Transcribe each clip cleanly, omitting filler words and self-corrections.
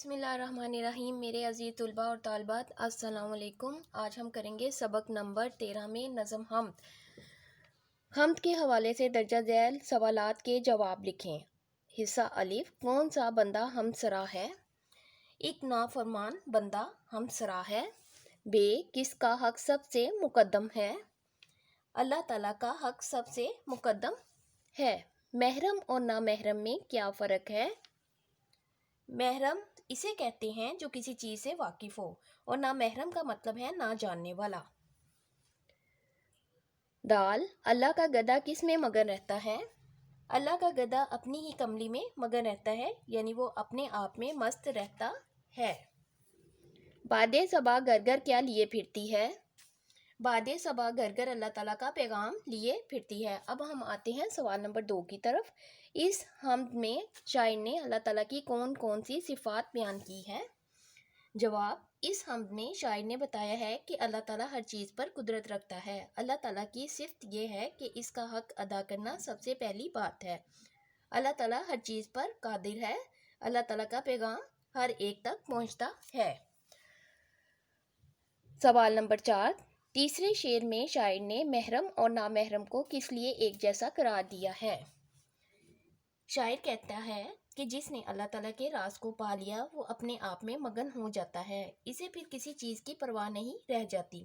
बिस्मिल्लाहिर्रहमानिर्रहीम। मेरे अज़ीज़ तुलबा और तालबात, अस्सलाम वालेकुम। आज हम करेंगे सबक नंबर 13 में नज़म हम्द। हम्द के हवाले से दर्जा झैल सवालात के जवाब लिखें। हिस्सा अलिफ, कौन सा बंदा हमसरा है? एक नाफरमान बंदा हमसरा है। बे, किसका हक सबसे मुकद्दम है? अल्लाह ताला का हक सबसे मुकद्दम है। महरम और नामहरम में क्या फ़र्क है? महरम इसे कहते हैं जो किसी चीज़ से वाकिफ हो, और नामहरम का मतलब है ना जानने वाला। दाल, अल्लाह का गधा किस में मगन रहता है? अल्लाह का गधा अपनी ही कमली में मगन रहता है, यानी वो अपने आप में मस्त रहता है। बादे सबा घर घर क्या लिए फिरती है? बादे सबा घर घर अल्लाह ताला का पैगाम लिए फिरती है। अब हम आते हैं सवाल नंबर 2 की तरफ। इस हम्द में शायर ने अल्लाह ताला की कौन कौन सी सिफ़ात बयान की है? जवाब, इस हम्द में शायर ने बताया है कि अल्लाह ताला हर चीज़ पर कुदरत रखता है। अल्लाह ताला की सिफ़त ये है कि इसका हक अदा करना सबसे पहली बात है। अल्लाह ताला हर चीज़ पर कादिर है। अल्लाह ताला का पैगाम हर एक तक पहुँचता है। सवाल नंबर 4, तीसरे शेर में शायर ने महरम और नामहरम को किस लिए एक जैसा करार दिया है? शायर कहता है कि जिसने अल्लाह ताला के राज को पा लिया वो अपने आप में मगन हो जाता है, इसे फिर किसी चीज़ की परवाह नहीं रह जाती,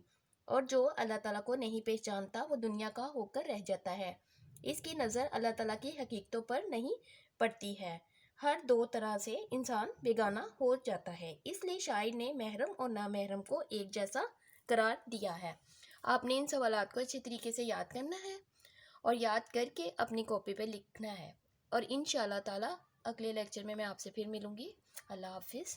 और जो अल्लाह ताला को नहीं पहचानता वो दुनिया का होकर रह जाता है। इसकी नज़र अल्लाह ताला की हकीकतों पर नहीं पड़ती है। हर दो तरह से इंसान बेगाना हो जाता है, इसलिए शायर ने महरम और नामहरम को एक जैसा करार दिया है। आपने इन सवालात को अच्छी तरीके से याद करना है और याद करके अपनी कॉपी पे लिखना है, और इंशाअल्लाह ताला अगले लेक्चर में मैं आपसे फिर मिलूँगी। अल्लाह हाफिज़।